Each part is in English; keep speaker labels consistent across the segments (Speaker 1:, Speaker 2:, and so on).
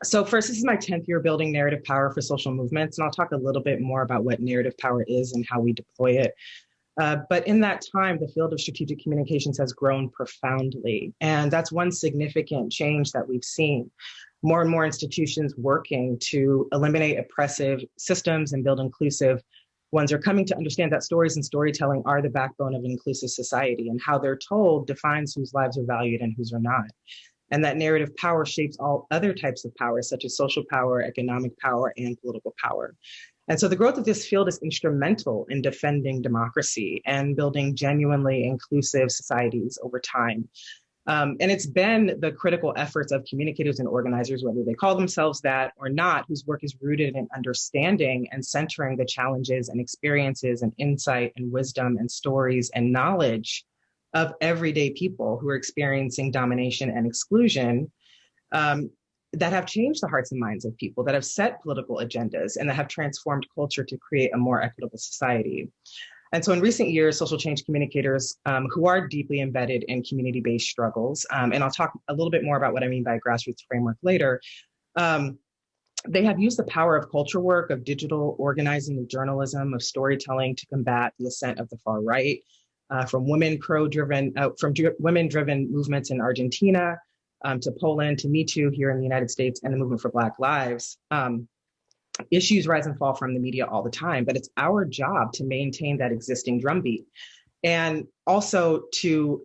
Speaker 1: So first, this is my 10th year building narrative power for social movements, and I'll talk a little bit more about what narrative power is and how we deploy it. But in that time, the field of strategic communications has grown profoundly. And that's one significant change that we've seen. More and more institutions working to eliminate oppressive systems and build inclusive ones are coming to understand that stories and storytelling are the backbone of an inclusive society, and how they're told defines whose lives are valued and whose are not. And that narrative power shapes all other types of power, such as social power, economic power, and political power. And so the growth of this field is instrumental in defending democracy and building genuinely inclusive societies over time. And it's been the critical efforts of communicators and organizers, whether they call themselves that or not, whose work is rooted in understanding and centering the challenges and experiences and insight and wisdom and stories and knowledge of everyday people who are experiencing domination and exclusion, that have changed the hearts and minds of people, that have set political agendas, and that have transformed culture to create a more equitable society. And so in recent years, social change communicators who are deeply embedded in community-based struggles, and I'll talk a little bit more about what I mean by grassroots framework later, they have used the power of culture work, of digital organizing, of journalism, of storytelling to combat the ascent of the far right, from women-driven movements in Argentina, to Poland, to Me Too here in the United States, and the movement for Black Lives. Issues rise and fall from the media all the time, but it's our job to maintain that existing drumbeat, and also to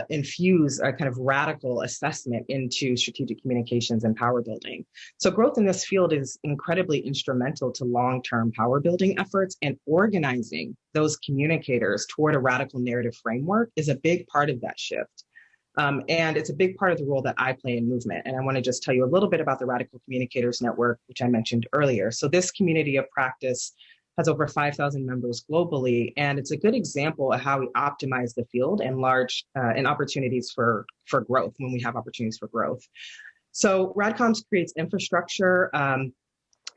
Speaker 1: infuse a kind of radical assessment into strategic communications and power building. So growth in this field is incredibly instrumental to long-term power building efforts, and organizing those communicators toward a radical narrative framework is a big part of that shift. And it's a big part of the role that I play in movement. And I want to just tell you a little bit about the Radical Communicators Network, which I mentioned earlier. So this community of practice has over 5,000 members globally, and it's a good example of how we optimize the field and opportunities for growth when we have opportunities for growth. So RadComs creates infrastructure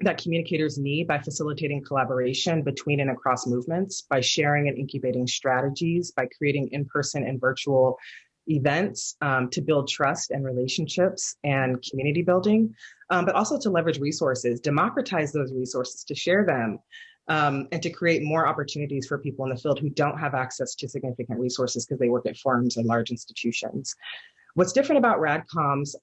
Speaker 1: that communicators need by facilitating collaboration between and across movements, by sharing and incubating strategies, by creating in-person and virtual events to build trust and relationships and community building, but also to leverage resources, democratize those resources, to share them, and to create more opportunities for people in the field who don't have access to significant resources because they work at firms and large institutions. What's different about RadComs,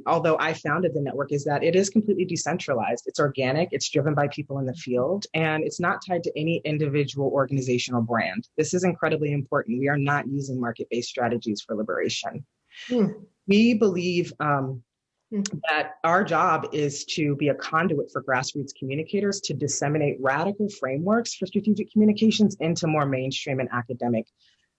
Speaker 1: although I founded the network, is that it is completely decentralized. It's organic, it's driven by people in the field, and it's not tied to any individual organizational brand. This is incredibly important. We are not using market-based strategies for liberation. We believe that our job is to be a conduit for grassroots communicators to disseminate radical frameworks for strategic communications into more mainstream and academic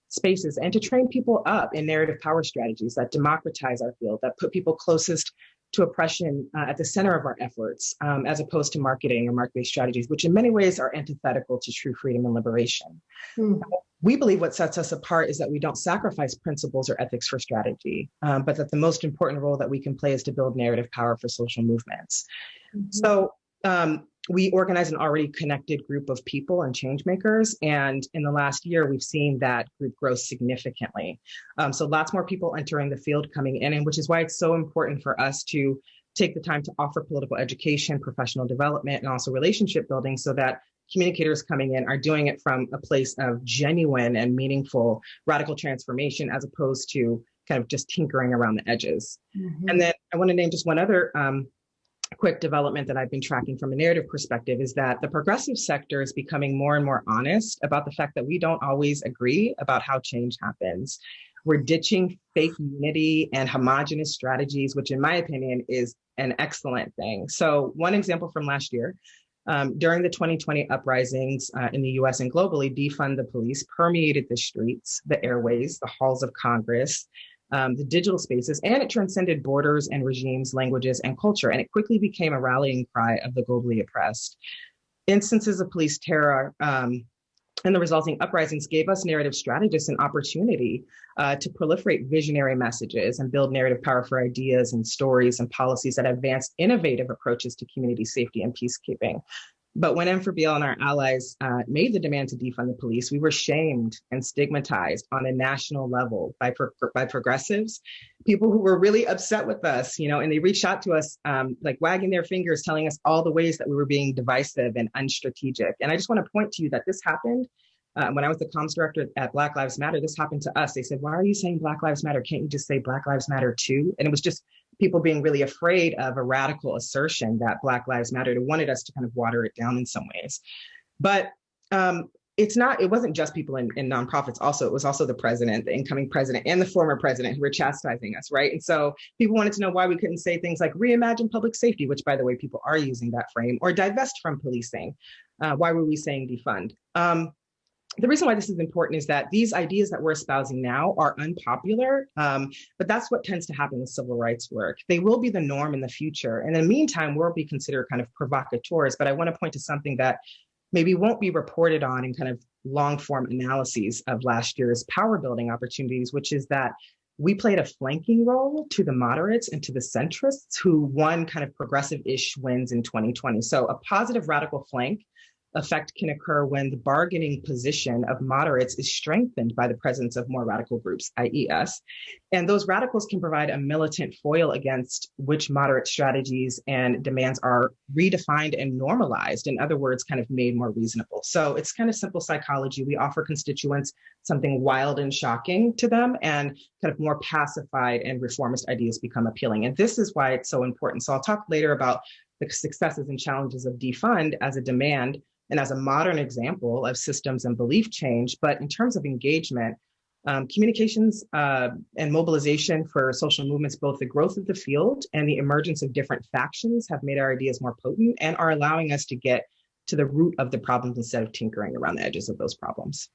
Speaker 1: spaces, and to train people up in narrative power strategies that democratize our field, that put people closest to oppression at the center of our efforts, as opposed to marketing or market-based strategies, which in many ways are antithetical to true freedom and liberation. We believe what sets us apart is that we don't sacrifice principles or ethics for strategy, but that the most important role that we can play is to build narrative power for social movements. So we organize an already connected group of people and change makers. And in the last year, we've seen that group grow significantly. So lots more people entering the field coming in, and which is why it's so important for us to take the time to offer political education, professional development, and also relationship building, so that communicators coming in are doing it from a place of genuine and meaningful radical transformation, as opposed to kind of just tinkering around the edges. And then I want to name just one other quick development that I've been tracking from a narrative perspective, is that the progressive sector is becoming more and more honest about the fact that we don't always agree about how change happens. We're ditching fake unity and homogenous strategies, which in my opinion is an excellent thing. So one example from last year, during the 2020 uprisings in the US and globally, defund the police permeated the streets, the airways, the halls of Congress, the digital spaces, and it transcended borders and regimes, languages, and culture. And it quickly became a rallying cry of the globally oppressed. Instances of police terror and the resulting uprisings gave us narrative strategists an opportunity to proliferate visionary messages and build narrative power for ideas and stories and policies that advance innovative approaches to community safety and peacekeeping. But when M4BL and our allies made the demand to defund the police, we were shamed and stigmatized on a national level by progressives people who were really upset with us, and they reached out to us, like wagging their fingers, telling us all the ways that we were being divisive and unstrategic. And I just want to point to you that this happened when I was the comms director at Black Lives Matter. This happened to us. They said, why are you saying Black Lives Matter? Can't you just say Black Lives Matter too? And it was just people being really afraid of a radical assertion that Black Lives Matter. They wanted us to kind of water it down in some ways. But it wasn't just people in nonprofits. Also, it was also the president, the incoming president, and the former president who were chastising us, right? And so people wanted to know why we couldn't say things like reimagine public safety, which, by the way, people are using that frame, or divest from policing. Why were we saying defund? The reason why this is important is that these ideas that we're espousing now are unpopular, but that's what tends to happen with civil rights work. They will be the norm in the future. And in the meantime, we'll be considered kind of provocateurs. But I want to point to something that maybe won't be reported on in kind of long form analyses of last year's power building opportunities, which is that we played a flanking role to the moderates and to the centrists who won kind of progressive-ish wins in 2020. So a positive radical flank effect can occur when the bargaining position of moderates is strengthened by the presence of more radical groups, i.e. us. And those radicals can provide a militant foil against which moderate strategies and demands are redefined and normalized. In other words, kind of made more reasonable. So it's kind of simple psychology. We offer constituents something wild and shocking to them, and kind of more pacified and reformist ideas become appealing. And this is why it's so important. So I'll talk later about the successes and challenges of defund as a demand and as a modern example of systems and belief change. But in terms of engagement, communications and mobilization for social movements, both the growth of the field and the emergence of different factions have made our ideas more potent and are allowing us to get to the root of the problems instead of tinkering around the edges of those problems.